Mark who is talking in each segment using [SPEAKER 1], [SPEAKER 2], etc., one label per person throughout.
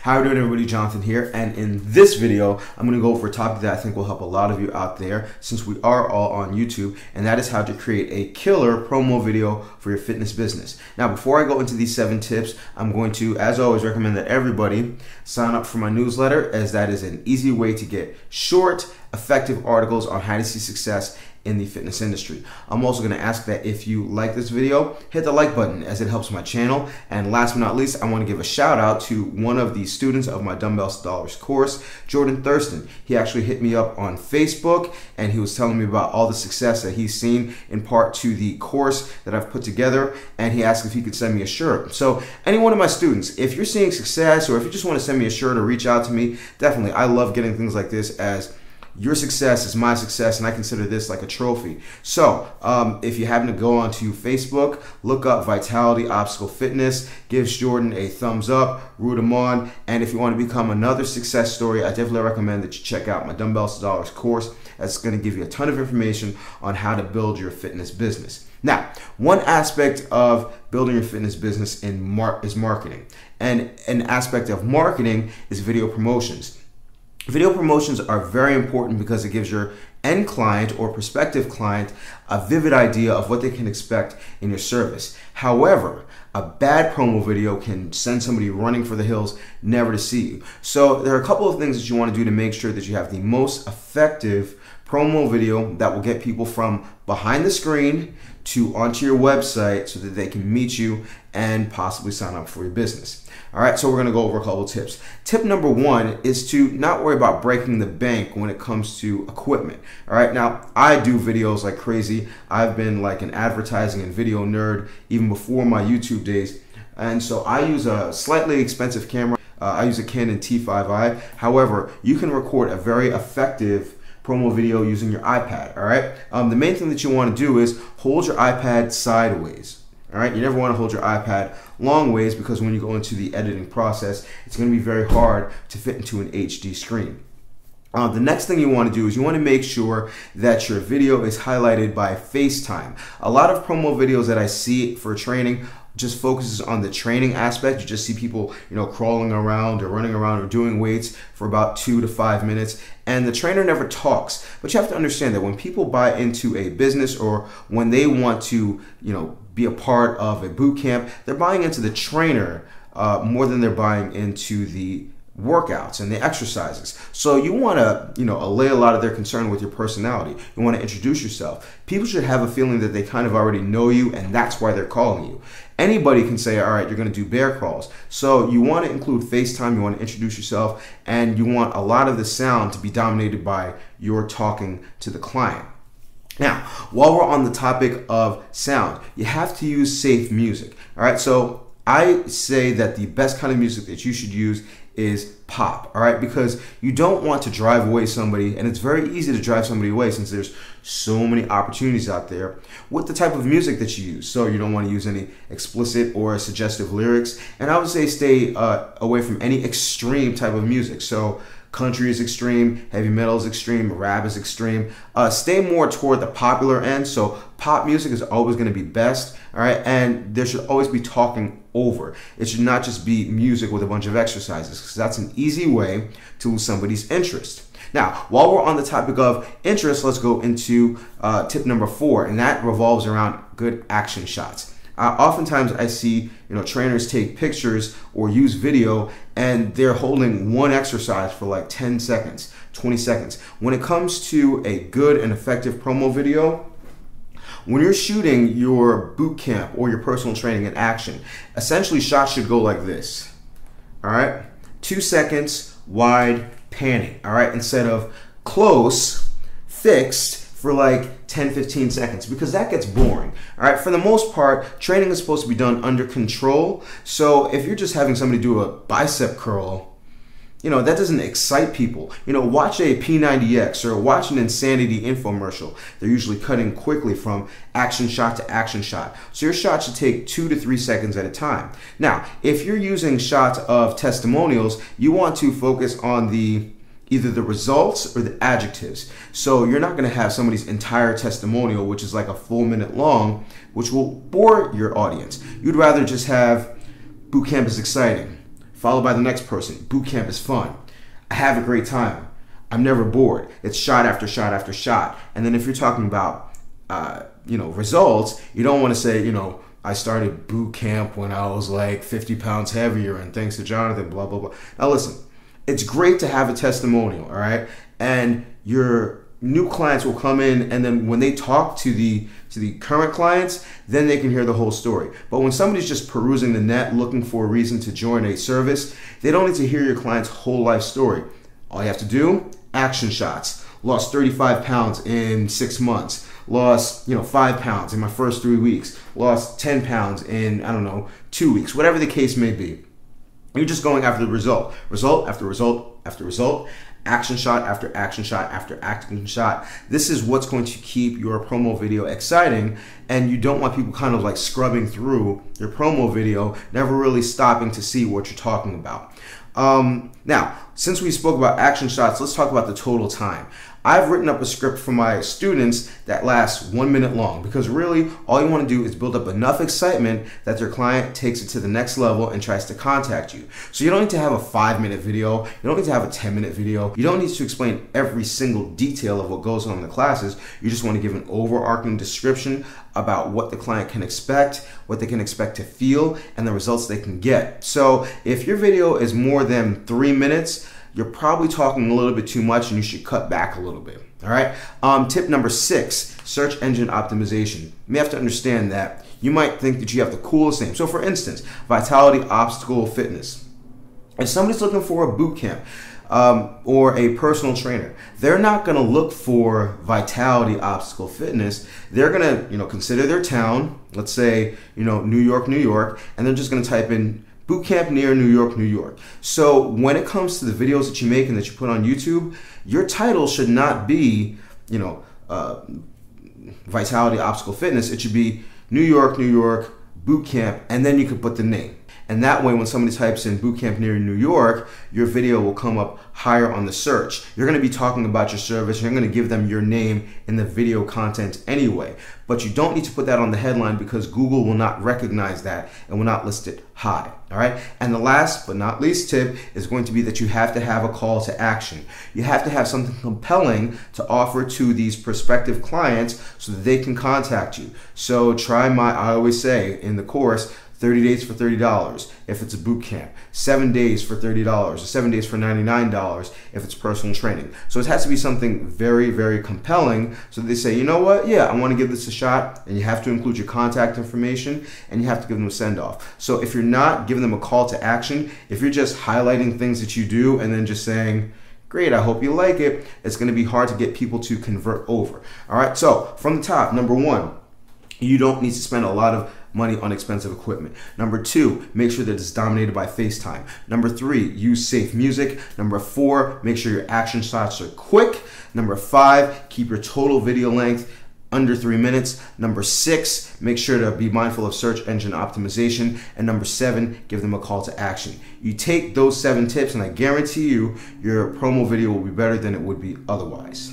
[SPEAKER 1] How are you doing, everybody? Jonathan here, and in this video I'm going to go over a topic that I think will help a lot of you out there since we are all on YouTube, and that is how to create a killer promo video for your fitness business. Now, before I go into these 7 tips, I'm going to, as always, recommend that everybody sign up for my newsletter, as that is an easy way to get short, effective articles on how to see success in the fitness industry. I'm also going to ask that if you like this video, hit the like button as it helps my channel. And last but not least, I want to give a shout out to one of the students of my Dumbbells to Dollars course, Jordan Thurston. He actually hit me up on Facebook and he was telling me about all the success that he's seen in part to the course that I've put together, and he asked if he could send me a shirt. So any one of my students, if you're seeing success or if you just want to send me a shirt or reach out to me, definitely, I love getting things like this, as your success is my success, and I consider this like a trophy. So if you happen to go onto Facebook, look up Vitality Obstacle Fitness, give Jordan a thumbs up, root him on, and if you want to become another success story, I definitely recommend that you check out my Dumbbells to Dollars course. That's going to give you a ton of information on how to build your fitness business. Now, one aspect of building your fitness business is marketing, and an aspect of marketing is video promotions. Video promotions are very important because it gives your end client or prospective client a vivid idea of what they can expect in your service. However, a bad promo video can send somebody running for the hills never to see you. So there are a couple of things that you want to do to make sure that you have the most effective promo video that will get people from behind the screen to onto your website so that they can meet you and possibly sign up for your business. All right, so we're gonna go over a couple of tips. Tip number 1 is to not worry about breaking the bank when it comes to equipment. All right, now I do videos like crazy. I've been like an advertising and video nerd even before my YouTube days. And so I use a slightly expensive camera. I use a Canon T5i. However, you can record a very effective promo video using your iPad, all right? The main thing that you want to do is hold your iPad sideways, all right? You never want to hold your iPad long ways, because when you go into the editing process, it's going to be very hard to fit into an HD screen. The next thing you want to do is you want to make sure that your video is highlighted by FaceTime. A lot of promo videos that I see for training just focuses on the training aspect. You just see people, crawling around or running around or doing weights for about 2 to 5 minutes, and the trainer never talks. But you have to understand that when people buy into a business or when they want to, be a part of a boot camp, they're buying into the trainer more than they're buying into the workouts and the exercises. So you want to, allay a lot of their concern with your personality. You want to introduce yourself. People should have a feeling that they kind of already know you, and that's why they're calling you. Anybody can say, all right, you're going to do bear crawls. So you want to include FaceTime, you want to introduce yourself, and you want a lot of the sound to be dominated by your talking to the client. Now, while we're on the topic of sound, you have to use safe music. All right, so I say that the best kind of music that you should use is pop, all right? Because you don't want to drive away somebody, and it's very easy to drive somebody away since there's so many opportunities out there with the type of music that you use. So you don't want to use any explicit or suggestive lyrics, and I would say stay away from any extreme type of music. So country is extreme, heavy metal is extreme, rap is extreme. Stay more toward the popular end. So pop music is always going to be best, all right? And there should always be talking over. It should not just be music with a bunch of exercises, because that's an easy way to lose somebody's interest. Now, while we're on the topic of interest, let's go into tip number 4, and that revolves around good action shots. Oftentimes I see trainers take pictures or use video, and they're holding one exercise for like 10 seconds, 20 seconds. When it comes to a good and effective promo video, when you're shooting your boot camp or your personal training in action, essentially shots should go like this, all right? 2 seconds, wide, panning, all right? Instead of close, fixed, for like 10-15 seconds, because that gets boring. All right, for the most part, training is supposed to be done under control. So if you're just having somebody do a bicep curl, that doesn't excite people. Watch a P90X or watch an Insanity infomercial. They're usually cutting quickly from action shot to action shot. So your shot should take 2 to 3 seconds at a time. Now, if you're using shots of testimonials, you want to focus on either the results or the adjectives. So you're not going to have somebody's entire testimonial, which is like a full minute long, which will bore your audience. You'd rather just have boot camp is exciting, followed by the next person. Boot camp is fun. I have a great time. I'm never bored. It's shot after shot after shot. And then if you're talking about, results, you don't want to say, I started boot camp when I was like 50 pounds heavier and thanks to Jonathan, blah, blah, blah. Now listen, it's great to have a testimonial, all right? And your new clients will come in, and then when they talk to the current clients, then they can hear the whole story. But when somebody's just perusing the net looking for a reason to join a service, they don't need to hear your client's whole life story. All you have to do, action shots. Lost 35 pounds in 6 months. Lost 5 pounds in my first 3 weeks. Lost 10 pounds in 2 weeks. Whatever the case may be. You're just going after the result. Result after result after result. Action shot after action shot after action shot. This is what's going to keep your promo video exciting, and you don't want people kind of like scrubbing through your promo video, never really stopping to see what you're talking about. Now, since we spoke about action shots, let's talk about the total time. I've written up a script for my students that lasts 1 minute long, because really all you want to do is build up enough excitement that their client takes it to the next level and tries to contact you. So you don't need to have a 5-minute video. You don't need to have a 10-minute video. You don't need to explain every single detail of what goes on in the classes. You just want to give an overarching description about what the client can expect, what they can expect to feel, and the results they can get. So if your video is more than 3 minutes, you're probably talking a little bit too much and you should cut back a little bit. All right. Tip number 6, search engine optimization. You may have to understand that you might think that you have the coolest name. So for instance, Vitality Obstacle Fitness. If somebody's looking for a boot camp or a personal trainer, they're not going to look for Vitality Obstacle Fitness. They're going to, consider their town, let's say, New York, New York, and they're just going to type in boot camp near New York, New York. So when it comes to the videos that you make and that you put on YouTube, your title should not be, Vitality Obstacle Fitness. It should be New York, New York, boot camp, and then you can put the name. And that way, when somebody types in boot camp near New York, your video will come up higher on the search. You're going to be talking about your service. You're going to give them your name in the video content anyway. But you don't need to put that on the headline, because Google will not recognize that and will not list it high. All right. And the last but not least tip is going to be that you have to have a call to action. You have to have something compelling to offer to these prospective clients so that they can contact you. So I always say in the course, 30 days for $30 if it's a boot camp, 7 days for $30, or 7 days for $99 if it's personal training. So it has to be something very, very compelling so that they say, you know what, yeah, I want to give this a shot. And you have to include your contact information, and you have to give them a send-off. So if you're not giving them a call to action, if you're just highlighting things that you do and then just saying, great, I hope you like it, it's going to be hard to get people to convert over. All right, so from the top, number 1, you don't need to spend a lot of money on expensive equipment. Number 2, make sure that it's dominated by FaceTime. Number 3, use safe music. Number 4, make sure your action shots are quick. Number 5, keep your total video length under 3 minutes. Number 6, make sure to be mindful of search engine optimization. And number 7, give them a call to action. You take those 7 tips and I guarantee you your promo video will be better than it would be otherwise.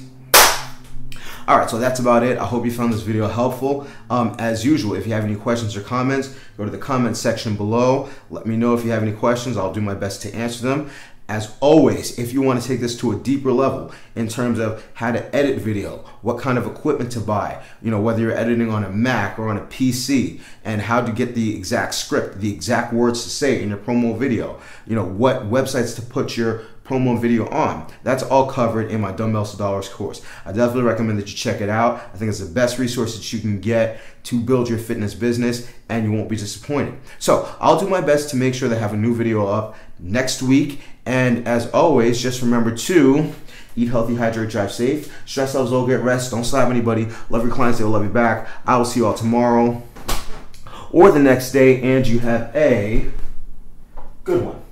[SPEAKER 1] All right, so that's about it. I hope you found this video helpful. As usual, if you have any questions or comments, go to the comment section below. Let me know if you have any questions. I'll do my best to answer them. As always, if you want to take this to a deeper level in terms of how to edit video, what kind of equipment to buy, whether you're editing on a Mac or on a PC, and how to get the exact script, the exact words to say in your promo video, what websites to put your promo video on. That's all covered in my Dumbbells to Dollars course. I definitely recommend that you check it out. I think it's the best resource that you can get to build your fitness business, and you won't be disappointed. So I'll do my best to make sure that I have a new video up next week. And as always, just remember to eat healthy, hydrate, drive safe, stress levels low, get rest, don't slap anybody, love your clients, they'll love you back. I will see you all tomorrow or the next day, and you have a good one.